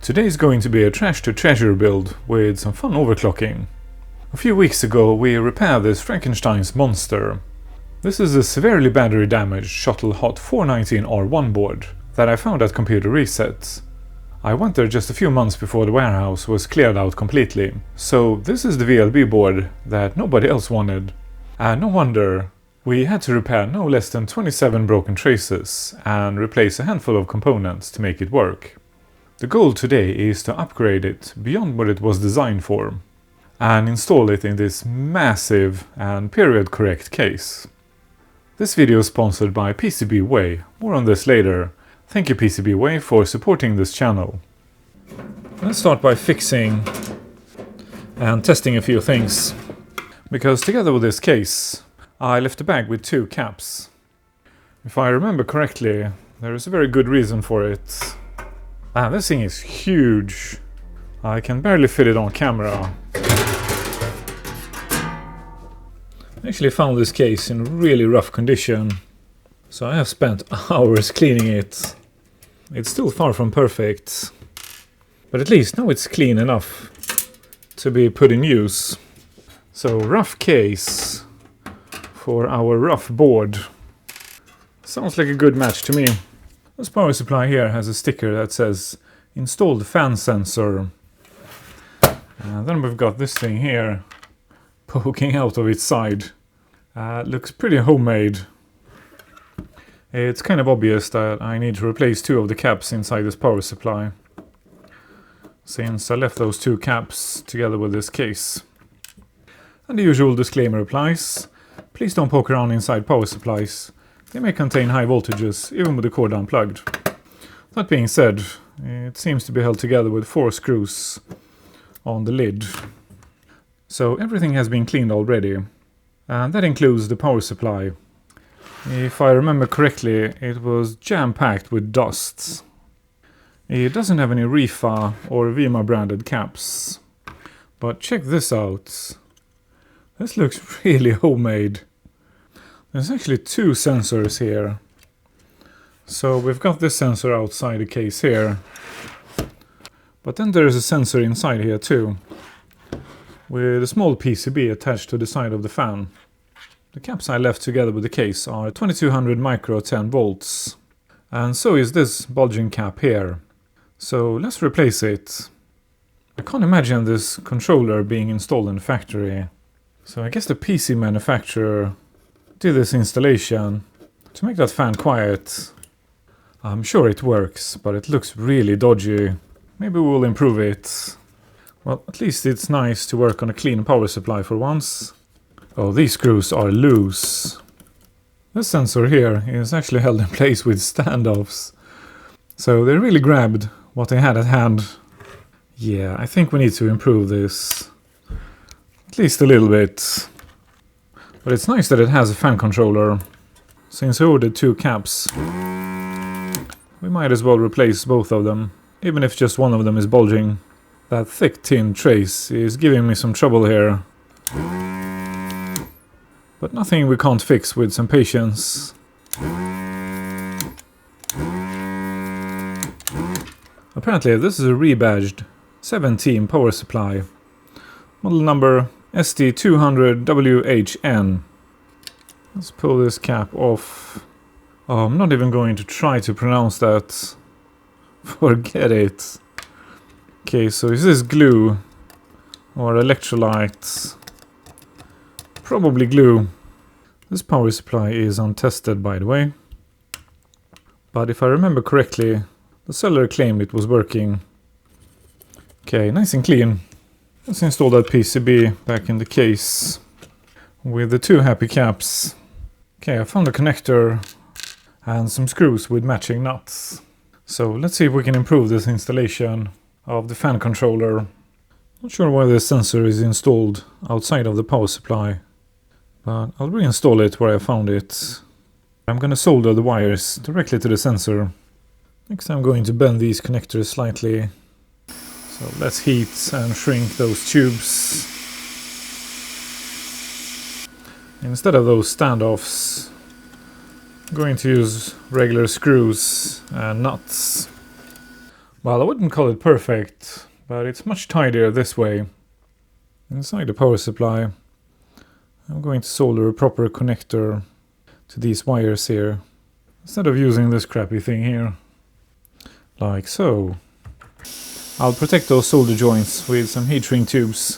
Today is going to be a trash to treasure build with some fun overclocking. A few weeks ago we repaired this Frankenstein's monster. This is a severely battery damaged Shuttle HOT-419 R1 board that I found at Computer Reset. I went there just a few months before the warehouse was cleared out completely, so this is the VLB board that nobody else wanted. And no wonder, we had to repair no less than 27 broken traces and replace a handful of components to make it work. The goal today is to upgrade it beyond what it was designed for and install it in this massive and period correct case. This video is sponsored by PCB, more on this later. Thank you PCB for supporting this channel. Let's start by fixing and testing a few things, because together with this case I left a bag with 2 caps. If I remember correctly, there is a very good reason for it. This thing is huge. I can barely fit it on camera. I actually found this case in really rough condition, so I have spent hours cleaning it. It's still far from perfect, but at least now it's clean enough to be put in use. So rough case for our rough board. Sounds like a good match to me. This power supply here has a sticker that says installed fan sensor. And then we've got this thing here poking out of its side. Looks pretty homemade. It's kind of obvious that I need to replace 2 of the caps inside this power supply, since I left those 2 caps together with this case. And the usual disclaimer applies. Please don't poke around inside power supplies. They may contain high voltages, even with the cord unplugged. That being said, it seems to be held together with 4 screws on the lid. So everything has been cleaned already, and that includes the power supply. If I remember correctly, it was jam-packed with dust. It doesn't have any Rifa or Vima branded caps. But check this out. This looks really homemade. There's actually 2 sensors here. So we've got this sensor outside the case here. But then there's a sensor inside here too, with a small PCB attached to the side of the fan. The caps I left together with the case are 2200 micro 10 volts. And so is this bulging cap here. So let's replace it. I can't imagine this controller being installed in the factory. So I guess the PC manufacturer did this installation to make that fan quiet. I'm sure it works, but it looks really dodgy. Maybe we'll improve it. Well, at least it's nice to work on a clean power supply for once. Oh, these screws are loose. This sensor here is actually held in place with standoffs. So they really grabbed what they had at hand. Yeah, I think we need to improve this. At least a little bit. But it's nice that it has a fan controller. Since I ordered 2 caps, we might as well replace both of them, even if just one of them is bulging. That thick tin trace is giving me some trouble here. But nothing we can't fix with some patience. Apparently this is a rebadged 17 power supply. Model number SD200WHN. Let's pull this cap off. Oh, I'm not even going to try to pronounce that. Forget it. Okay, so is this glue or electrolyte? Probably glue. This power supply is untested, by the way. But if I remember correctly, the seller claimed it was working. Okay, nice and clean. Let's install that PCB back in the case with the 2 happy caps. Okay, I found a connector and some screws with matching nuts. So let's see if we can improve this installation of the fan controller. Not sure why this sensor is installed outside of the power supply, but I'll reinstall it where I found it. I'm gonna solder the wires directly to the sensor. Next I'm going to bend these connectors slightly. So let's heat and shrink those tubes. Instead of those standoffs, I'm going to use regular screws and nuts. Well, I wouldn't call it perfect, but it's much tidier this way. Inside the power supply, I'm going to solder a proper connector to these wires here, instead of using this crappy thing here. Like so. I'll protect those solder joints with some heat shrink tubes.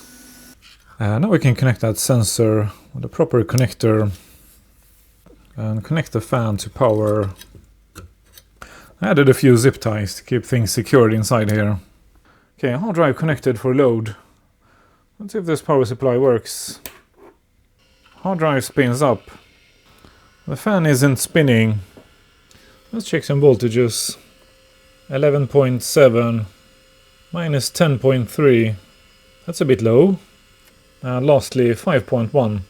Now we can connect that sensor with a proper connector and connect the fan to power. I added a few zip ties to keep things secured inside here. Okay, hard drive connected for load. Let's see if this power supply works. Hard drive spins up. The fan isn't spinning. Let's check some voltages. 11.7 minus 10.3. That's a bit low. And lastly 5.1.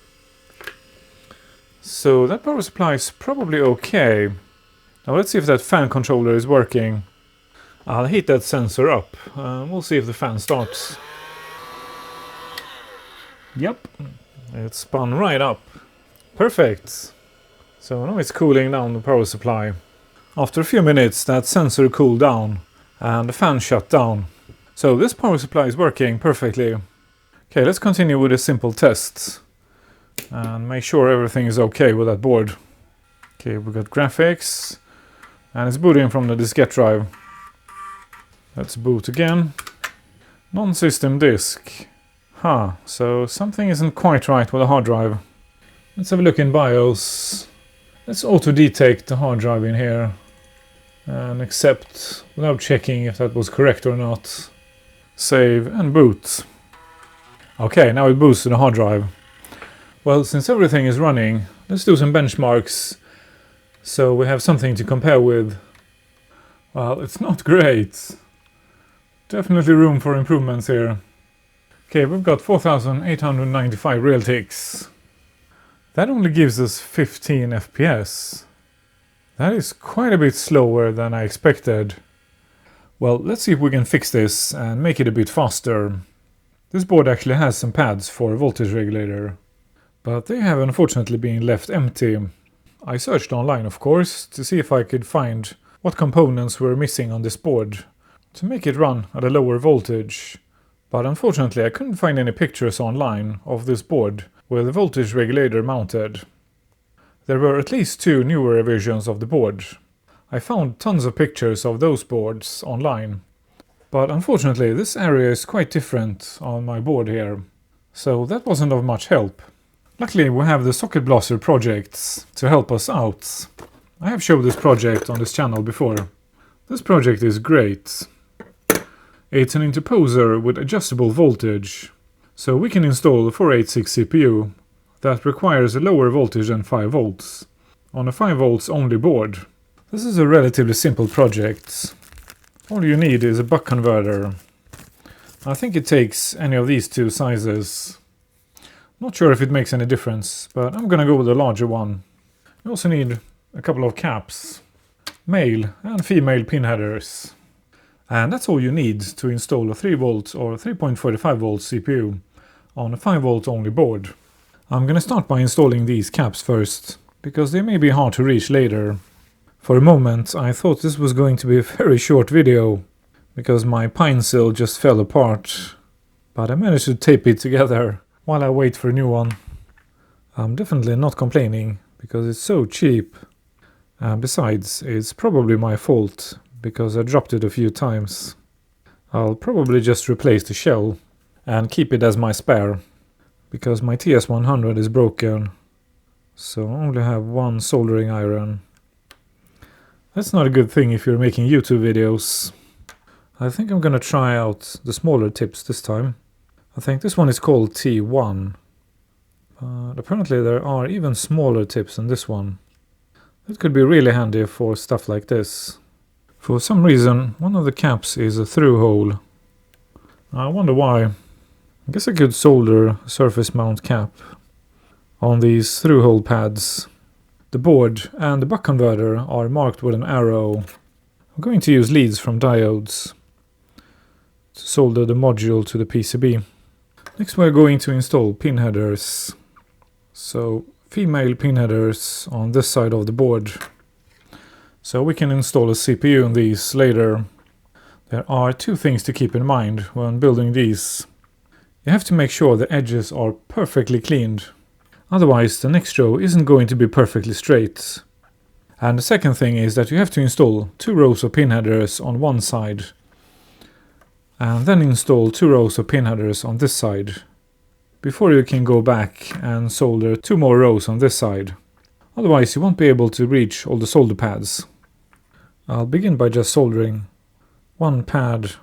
So that power supply is probably okay. Now let's see if that fan controller is working. I'll heat that sensor up. We'll see if the fan starts. Yep, it spun right up. Perfect. So now it's cooling down the power supply. After a few minutes that sensor cooled down and the fan shut down. So this power supply is working perfectly. Okay, let's continue with a simple test. And make sure everything is okay with that board. Okay, we got graphics. And it's booting from the diskette drive. Let's boot again. Non-system disk. So something isn't quite right with the hard drive. Let's have a look in BIOS. Let's auto-detect the hard drive in here. And accept without checking if that was correct or not. Save and boot. Okay, now it boots to the hard drive. Well, since everything is running, let's do some benchmarks. So we have something to compare with. Well, it's not great. Definitely room for improvements here. Okay, we've got 4,895 real ticks. That only gives us 15 FPS. That is quite a bit slower than I expected. Well, let's see if we can fix this and make it a bit faster. This board actually has some pads for a voltage regulator, but they have unfortunately been left empty. I searched online, of course, to see if I could find what components were missing on this board to make it run at a lower voltage. But unfortunately I couldn't find any pictures online of this board with the voltage regulator mounted. There were at least 2 newer versions of the board. I found tons of pictures of those boards online. But unfortunately this area is quite different on my board here. So that wasn't of much help. Luckily we have the Socket Blaster projects to help us out. I have showed this project on this channel before. This project is great. It's an interposer with adjustable voltage. So we can install a 486 CPU that requires a lower voltage than 5 volts on a 5 volts only board. This is a relatively simple project. All you need is a buck converter. I think it takes any of these 2 sizes. Not sure if it makes any difference, but I'm gonna go with a larger one. You also need a couple of caps, male and female pin headers. And that's all you need to install a 3 volt or 3.45 volt CPU on a 5 volt only board. I'm gonna start by installing these caps first, because they may be hard to reach later. For a moment I thought this was going to be a very short video, because my pencil just fell apart. But I managed to tape it together while I wait for a new one. I'm definitely not complaining, because it's so cheap. And besides, it's probably my fault, because I dropped it a few times. I'll probably just replace the shell and keep it as my spare, because my TS-100 is broken, so I only have 1 soldering iron. That's not a good thing if you're making YouTube videos. I think I'm gonna try out the smaller tips this time. I think this one is called T1, but apparently there are even smaller tips than this one. That could be really handy for stuff like this. For some reason, one of the caps is a through hole. I wonder why. I guess I could solder a surface mount cap on these through hole pads. The board and the buck converter are marked with an arrow. I'm going to use leads from diodes to solder the module to the PCB. Next we're going to install pin headers. So female pin headers on this side of the board. So we can install a CPU in these later. There are two things to keep in mind when building these. You have to make sure the edges are perfectly cleaned. Otherwise the next row isn't going to be perfectly straight. And the second thing is that you have to install 2 rows of pin headers on one side. And then install 2 rows of pin headers on this side. Before you can go back and solder 2 more rows on this side. Otherwise you won't be able to reach all the solder pads. I'll begin by just soldering 1 pad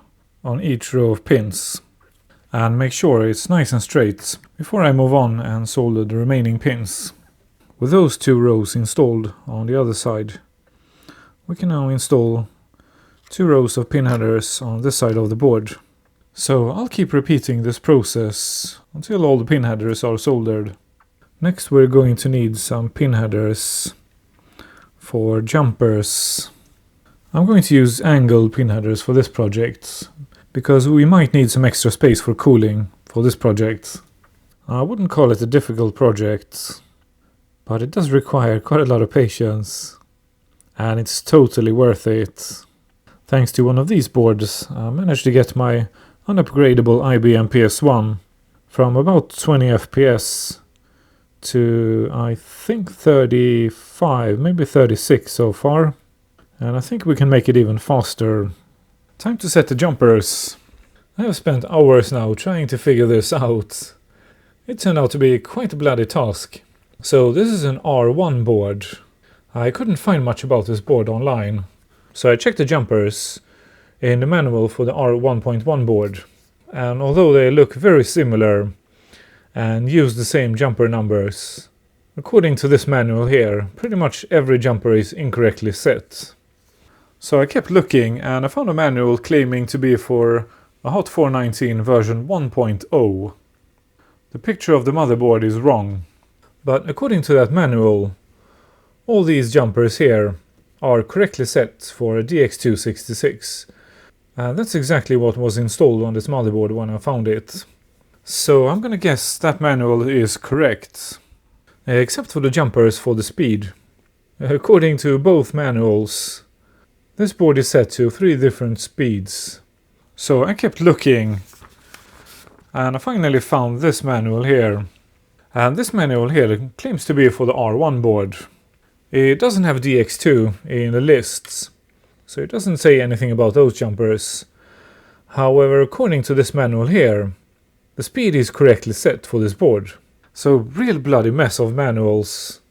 on each row of pins. And make sure it's nice and straight before I move on and solder the remaining pins. With those 2 rows installed on the other side, we can now install 2 rows of pin headers on this side of the board. So I'll keep repeating this process until all the pin headers are soldered. Next we're going to need some pin headers for jumpers. I'm going to use angled pin headers for this project, because we might need some extra space for cooling for this project. I wouldn't call it a difficult project, but it does require quite a lot of patience, and it's totally worth it. Thanks to one of these boards, I managed to get my unupgradable IBM PS1 from about 20 FPS to I think 35, maybe 36 so far, and I think we can make it even faster. Time to set the jumpers. I have spent hours now trying to figure this out. It turned out to be quite a bloody task. So this is an R1 board. I couldn't find much about this board online, so I checked the jumpers in the manual for the R1.1 board. And although they look very similar and use the same jumper numbers, according to this manual here, pretty much every jumper is incorrectly set. So I kept looking and I found a manual claiming to be for a HOT-419 version 1.0. The picture of the motherboard is wrong, but according to that manual, all these jumpers here are correctly set for a DX266. And that's exactly what was installed on this motherboard when I found it. So I'm gonna guess that manual is correct, except for the jumpers for the speed. According to both manuals, this board is set to 3 different speeds. So I kept looking and I finally found this manual here. And this manual here claims to be for the R1 board. It doesn't have DX2 in the lists, so it doesn't say anything about those jumpers. However, according to this manual here, the speed is correctly set for this board. So real bloody mess of manuals.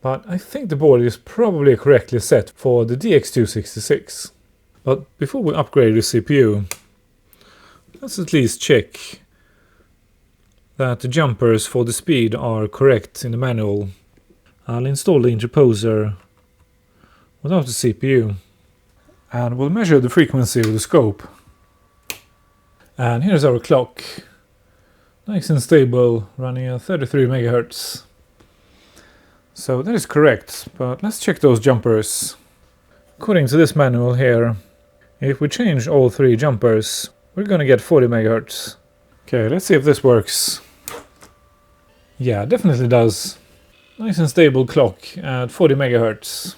But I think the board is probably correctly set for the DX266. But before we upgrade the CPU, let's at least check that the jumpers for the speed are correct in the manual. I'll install the interposer without the CPU. And we'll measure the frequency with the scope. And here's our clock. Nice and stable, running at 33 MHz. So that is correct, but let's check those jumpers. According to this manual here, if we change all 3 jumpers, we're gonna get 40 MHz. Okay, let's see if this works. Yeah, definitely does. Nice and stable clock at 40 MHz.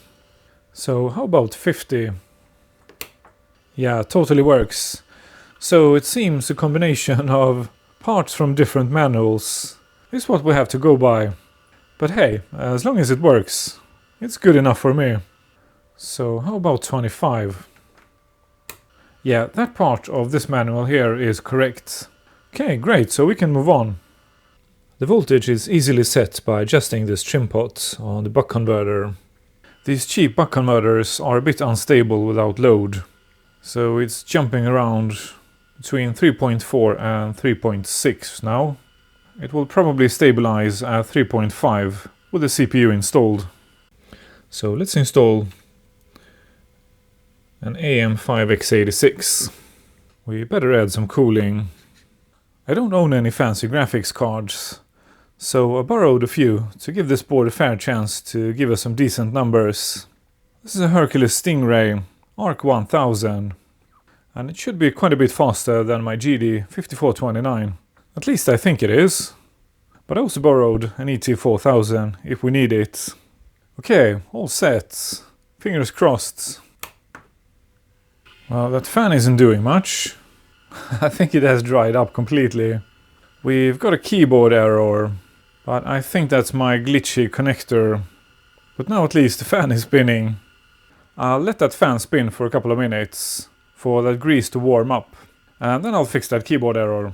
So how about 50? Yeah, totally works. So it seems a combination of parts from different manuals is what we have to go by. But hey, as long as it works, it's good enough for me. So how about 25? Yeah, that part of this manual here is correct. Okay, great, so we can move on. The voltage is easily set by adjusting this trim pot on the buck converter. These cheap buck converters are a bit unstable without load, so it's jumping around between 3.4 and 3.6 now. It will probably stabilize at 3.5 with the CPU installed. So let's install an Am5x86. We better add some cooling. I don't own any fancy graphics cards, so I borrowed a few to give this board a fair chance to give us some decent numbers. This is a Hercules Stingray Arc 1000, and it should be quite a bit faster than my GD5429. At least I think it is. But I also borrowed an ET4000 if we need it. Okay, all set. Fingers crossed. Well, that fan isn't doing much. I think it has dried up completely. We've got a keyboard error, but I think that's my glitchy connector. But now at least the fan is spinning. I'll let that fan spin for a couple of minutes for that grease to warm up, and then I'll fix that keyboard error.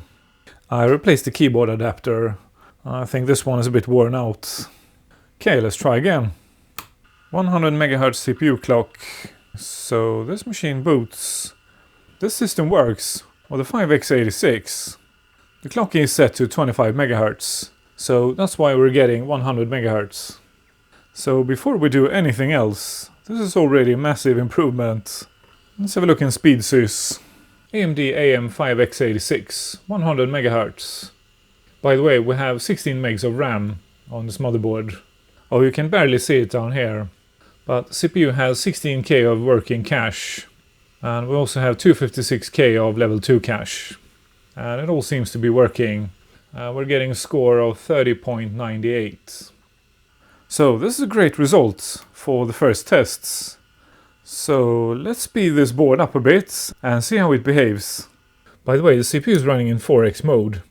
I replaced the keyboard adapter. I think this one is a bit worn out. Okay, let's try again. 100 MHz CPU clock. So this machine boots. This system works with the AMP5x86. The clock is set to 25 MHz, so that's why we're getting 100 MHz. So before we do anything else, this is already a massive improvement. Let's have a look in SpeedSys. AMD Am5x86, 100 MHz. By the way, we have 16 megs of RAM on this motherboard. Oh, you can barely see it down here. But the CPU has 16K of working cache. And we also have 256K of level 2 cache. And it all seems to be working. We're getting a score of 30.98. So this is a great result for the first tests. So let's speed this board up a bit and see how it behaves. By the way, the CPU is running in 4x mode.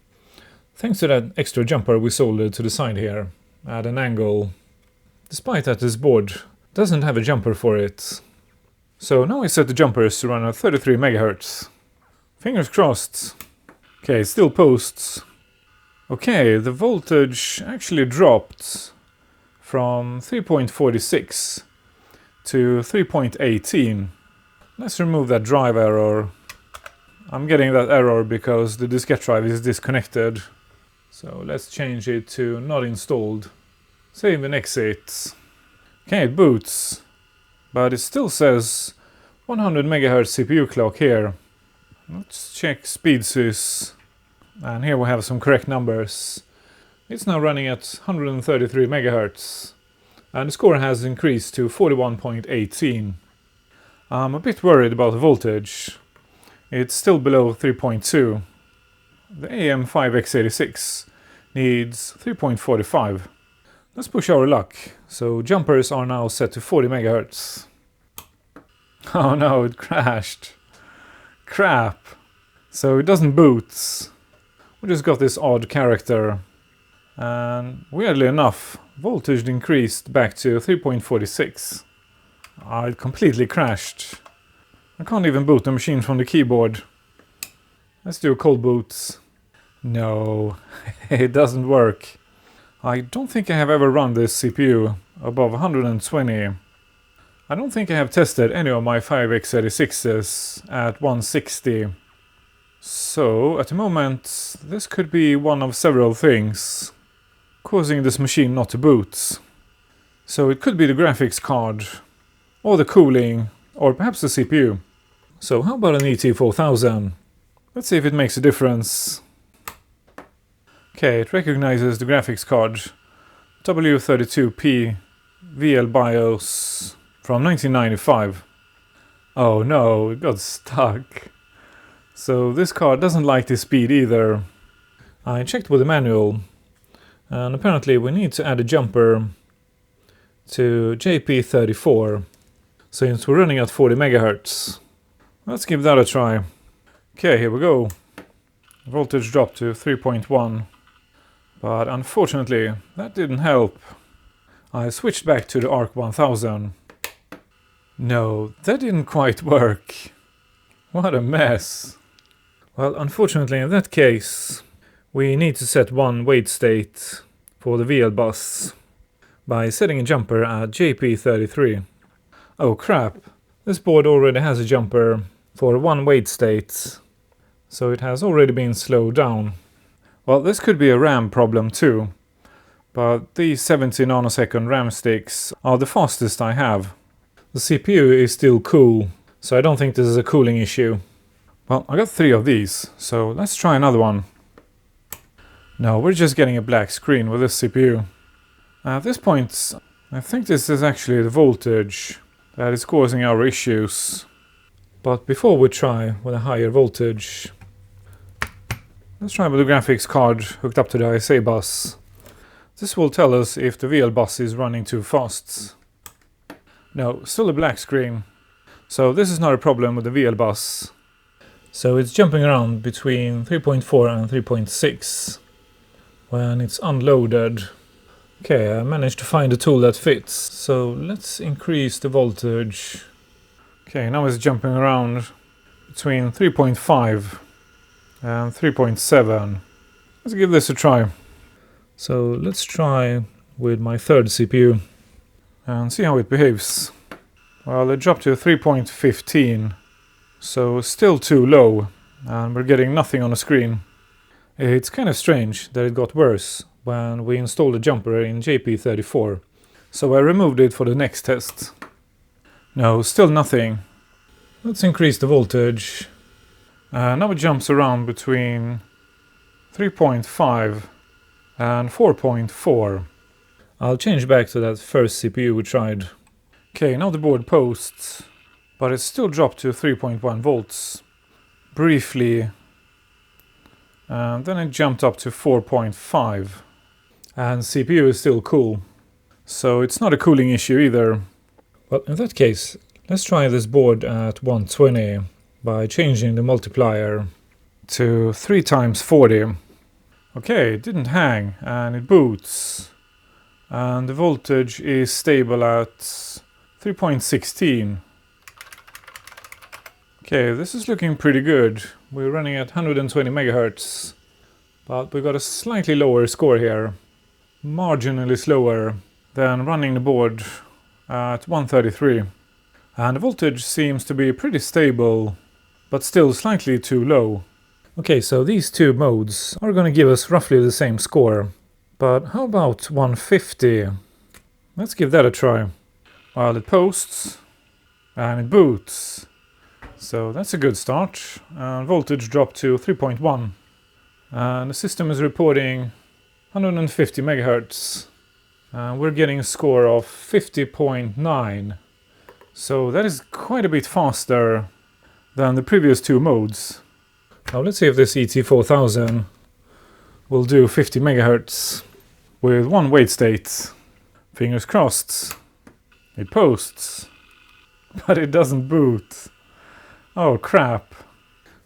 Thanks to that extra jumper we soldered to the side here at an angle. Despite that, this board doesn't have a jumper for it. So now I set the jumpers to run at 33 MHz. Fingers crossed. Okay, it still posts. Okay, the voltage actually dropped from 3.46 to 3.18. Let's remove that drive error. I'm getting that error because the diskette drive is disconnected. So let's change it to not installed. Save and exit. Okay, it boots. But it still says 100 MHz CPU clock here. Let's check SpeedSys. And here we have some correct numbers. It's now running at 133 MHz. And the score has increased to 41.18. I'm a bit worried about the voltage. It's still below 3.2. The Am5x86 needs 3.45. Let's push our luck. So jumpers are now set to 40 MHz. Oh no, it crashed. Crap. So it doesn't boot. We just got this odd character. And weirdly enough, voltage increased back to 3.46. It completely crashed. I can't even boot the machine from the keyboard. Let's do a cold boot. No, it doesn't work. I don't think I have ever run this CPU above 120. I don't think I have tested any of my 5x86s at 160. So, at the moment, this could be one of several things causing this machine not to boot. So it could be the graphics card, or the cooling, or perhaps the CPU. So how about an ET4000? Let's see if it makes a difference. Okay, it recognizes the graphics card. W32P VL BIOS from 1995. Oh no, it got stuck. So this card doesn't like the speed either. I checked with the manual, and apparently we need to add a jumper to JP34 since we're running at 40 MHz. Let's give that a try. Okay, here we go. Voltage dropped to 3.1, but unfortunately that didn't help. I switched back to the ARC 1000. No, that didn't quite work. What a mess. Well, unfortunately in that case we need to set one wait state for the VL bus by setting a jumper at JP33. Oh crap, this board already has a jumper for one wait state, so it has already been slowed down. Well, this could be a RAM problem too, but these 70 nanosecond RAM sticks are the fastest I have. The CPU is still cool, so I don't think this is a cooling issue. Well, I got 3 of these, so let's try another one. No, we're just getting a black screen with this CPU. At this point, I think this is actually the voltage that is causing our issues. But before we try with a higher voltage, let's try with the graphics card hooked up to the ISA bus. This will tell us if the VL bus is running too fast. No, still a black screen. So this is not a problem with the VL bus. So it's jumping around between 3.4 and 3.6 when it's unloaded. Okay, I managed to find a tool that fits. So let's increase the voltage. Okay, now it's jumping around between 3.5 and 3.7. Let's give this a try. So let's try with my third CPU and see how it behaves. Well, it dropped to 3.15, so still too low, and we're getting nothing on the screen. It's kind of strange that it got worse when we installed a jumper in JP34, so I removed it for the next test. No, still nothing. Let's increase the voltage. Now it jumps around between 3.5 and 4.4. I'll change back to that first CPU we tried. Okay, now the board posts, but it's still dropped to 3.1 volts. Briefly. And then it jumped up to 4.5. And CPU is still cool. So it's not a cooling issue either. Well, in that case, let's try this board at 120 by changing the multiplier to 3 times 40. Okay, it didn't hang and it boots. And the voltage is stable at 3.16. Okay, this is looking pretty good. We're running at 120 megahertz, but we got a slightly lower score here. Marginally slower than running the board at 133. And the voltage seems to be pretty stable, but still slightly too low. Okay, so these two modes are going to give us roughly the same score. But how about 150? Let's give that a try. Well, it posts and it boots. So that's a good start. And voltage dropped to 3.1. And the system is reporting 150 megahertz. And we're getting a score of 50.9. So that is quite a bit faster than the previous two modes. Now let's see if this ET4000 will do 50 megahertz with one wait state. Fingers crossed. It posts, but it doesn't boot. Oh crap.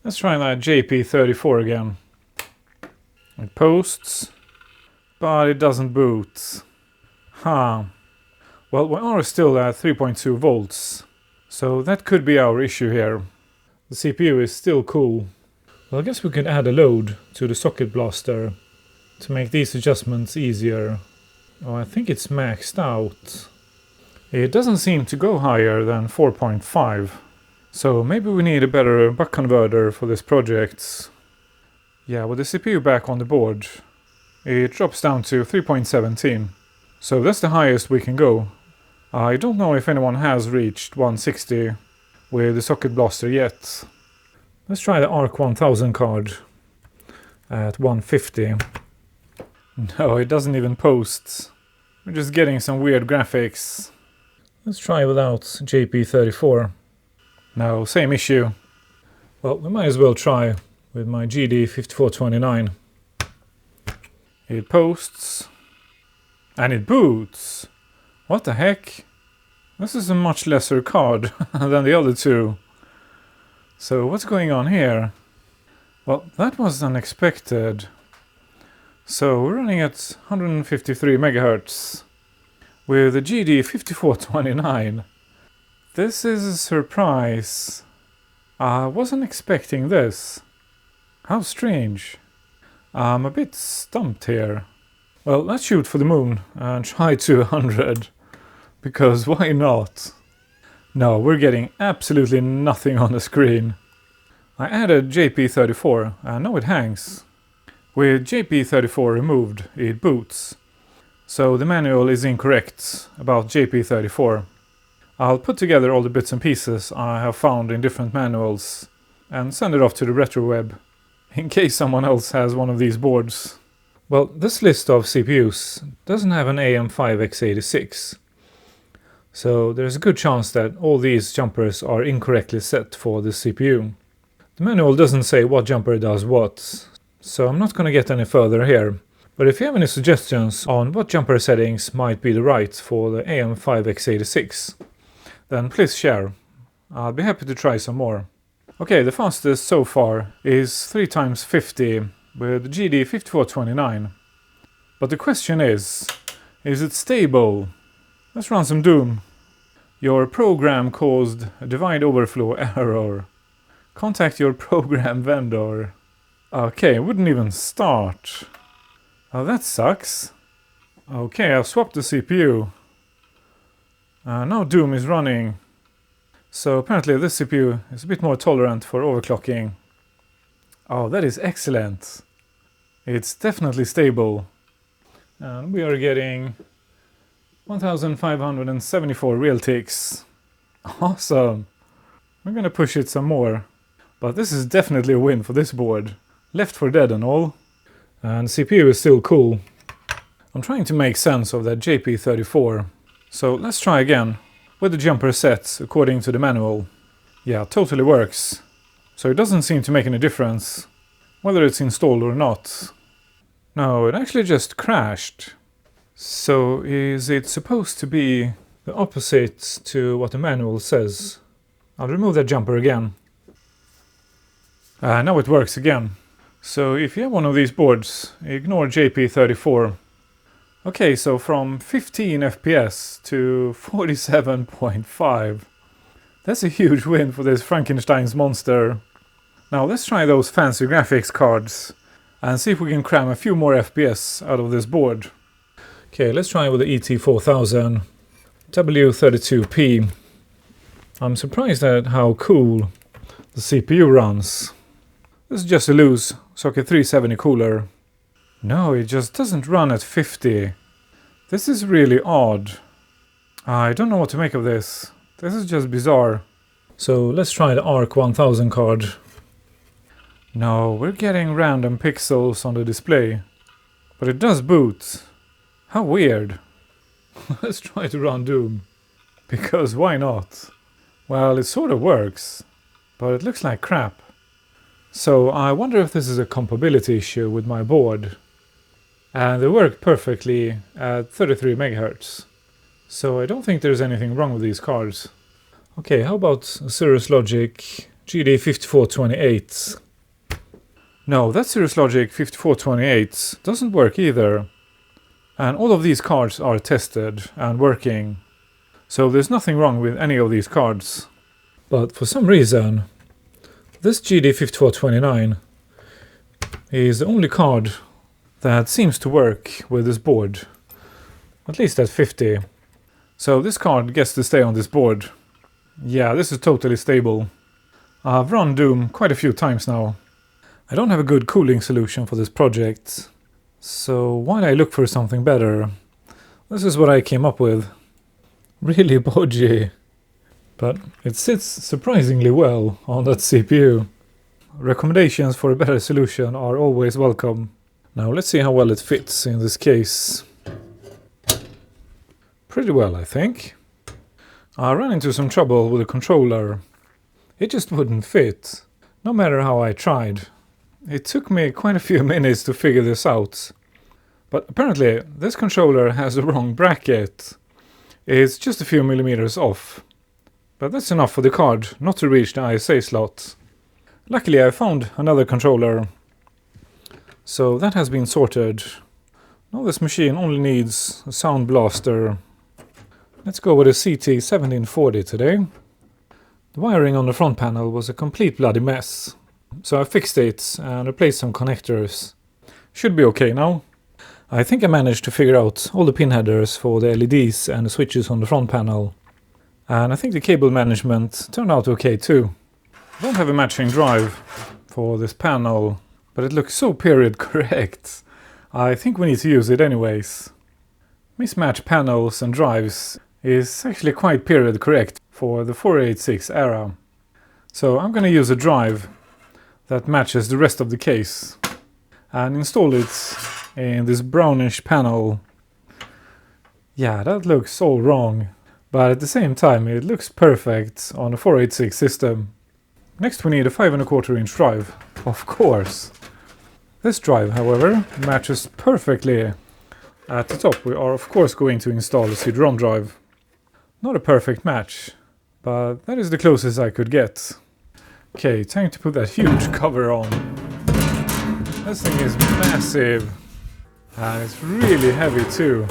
Let's try that JP34 again. It posts, but it doesn't boot. Huh. Well, we are still at 3.2 volts, so that could be our issue here. The CPU is still cool. Well, I guess we could add a load to the socket blaster to make these adjustments easier. Oh, I think it's maxed out. It doesn't seem to go higher than 4.5. So maybe we need a better buck converter for this project. Yeah, with the CPU back on the board, it drops down to 3.17. So that's the highest we can go. I don't know if anyone has reached 160 with the socket blaster yet. Let's try the ARC 1000 card at 150. No, it doesn't even post. We're just getting some weird graphics. Let's try without JP34. No, same issue. Well, we might as well try with my GD5429. It posts. And it boots. What the heck? This is a much lesser card than the other two. So what's going on here? Well, that was unexpected. So we're running at 153 megahertz with the GD5429. This is a surprise. I wasn't expecting this. How strange. I'm a bit stumped here. Well, let's shoot for the moon and try 200. Because why not? No, we're getting absolutely nothing on the screen. I added JP34 and now it hangs. With JP34 removed, it boots. So the manual is incorrect about JP34. I'll put together all the bits and pieces I have found in different manuals and send it off to the RetroWeb in case someone else has one of these boards. Well, this list of CPUs doesn't have an Am5x86. So there's a good chance that all these jumpers are incorrectly set for the CPU. The manual doesn't say what jumper does what, so I'm not going to get any further here. But if you have any suggestions on what jumper settings might be the right for the Am5x86, then please share. I'll be happy to try some more. Okay, the fastest so far is 3x50 with GD5429. But the question is it stable? Let's run some Doom. Your program caused a divide overflow error. Contact your program vendor. Okay, it wouldn't even start. Oh, that sucks. Okay, I've swapped the CPU. Now Doom is running. So apparently this CPU is a bit more tolerant for overclocking. Oh, that is excellent. It's definitely stable. And we are getting 1574 real ticks. Awesome. We're gonna push it some more. But this is definitely a win for this board. Left 4 Dead and all. And CPU is still cool. I'm trying to make sense of that JP34. So let's try again with the jumper set according to the manual. Yeah, totally works. So it doesn't seem to make any difference whether it's installed or not. No, it actually just crashed. So is it supposed to be the opposite to what the manual says? I'll remove that jumper again. Now it works again. So if you have one of these boards, ignore JP34. Okay, so from 15 FPS to 47.5. That's a huge win for this Frankenstein's monster. Now let's try those fancy graphics cards and see if we can cram a few more FPS out of this board. Okay, let's try with the ET4000 W32P. I'm surprised at how cool the CPU runs. This is just a loose socket 370 cooler. No, it just doesn't run at 50. This is really odd. I don't know what to make of this. This is just bizarre. So let's try the ARC 1000 card. No, we're getting random pixels on the display. But it does boot. How weird. Let's try to run Doom. Because why not? Well, it sort of works. But it looks like crap. So I wonder if this is a compatibility issue with my board. And they work perfectly at 33 MHz. So I don't think there's anything wrong with these cards. Okay, how about Cirrus Logic GD5428? No, that Cirrus Logic 5428 doesn't work either. And all of these cards are tested and working. So there's nothing wrong with any of these cards. But for some reason, this GD5429 is the only card that seems to work with this board. At least at 50. So this card gets to stay on this board. Yeah, this is totally stable. I've run Doom quite a few times now. I don't have a good cooling solution for this project. So while I look for something better, this is what I came up with. Really bodgy. But it sits surprisingly well on that CPU. Recommendations for a better solution are always welcome. Now let's see how well it fits in this case. Pretty well, I think. I ran into some trouble with the controller. It just wouldn't fit, no matter how I tried. It took me quite a few minutes to figure this out. But apparently this controller has the wrong bracket. It's just a few millimeters off. But that's enough for the card not to reach the ISA slot. Luckily I found another controller. So that has been sorted. Now this machine only needs a sound blaster. Let's go with a CT1740 today. The wiring on the front panel was a complete bloody mess. So I fixed it and replaced some connectors. Should be okay now. I think I managed to figure out all the pin headers for the LEDs and the switches on the front panel. And I think the cable management turned out okay too. I don't have a matching drive for this panel, but it looks so period correct. I think we need to use it anyways. Mismatched panels and drives is actually quite period correct for the 486 era. So I'm gonna use a drive that matches the rest of the case and install it in this brownish panel. Yeah, that looks all wrong, but at the same time it looks perfect on a 486 system. Next we need a 5¼ inch drive, of course. This drive, however, matches perfectly. At the top we are of course going to install a CD-ROM drive. Not a perfect match, but that is the closest I could get. Okay, time to put that huge cover on. This thing is massive, and it's really heavy too.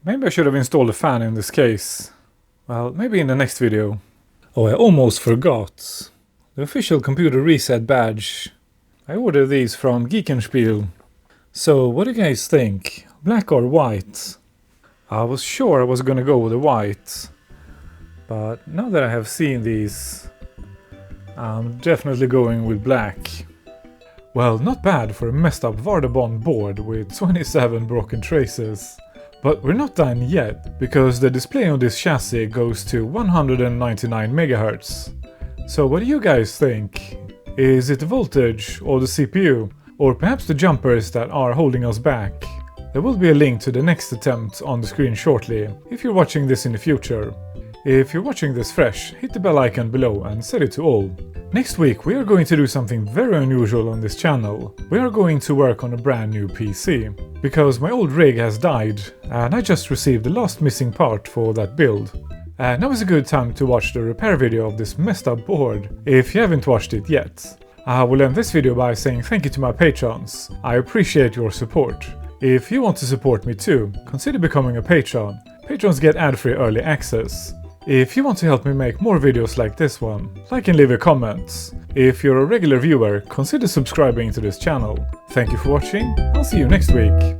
Maybe I should have installed a fan in this case. Well, maybe in the next video. Oh, I almost forgot. The official computer reset badge. I ordered these from Geekenspiel. So, what do you guys think? Black or white? I was sure I was gonna go with the white. But now that I have seen these, I'm definitely going with black. Well, not bad for a messed up VARTA bond board with 27 broken traces. But we're not done yet, because the display on this chassis goes to 199 MHz. So what do you guys think? Is it the voltage or the CPU? Or perhaps the jumpers that are holding us back? There will be a link to the next attempt on the screen shortly, if you're watching this in the future. If you're watching this fresh, hit the bell icon below and set it to all. Next week we are going to do something very unusual on this channel. We are going to work on a brand new PC. Because my old rig has died, and I just received the last missing part for that build. And now is a good time to watch the repair video of this messed up board, if you haven't watched it yet. I will end this video by saying thank you to my patrons. I appreciate your support. If you want to support me too, consider becoming a patron. Patrons get ad-free early access. If you want to help me make more videos like this one, like and leave a comment. If you're a regular viewer, consider subscribing to this channel. Thank you for watching, I'll see you next week.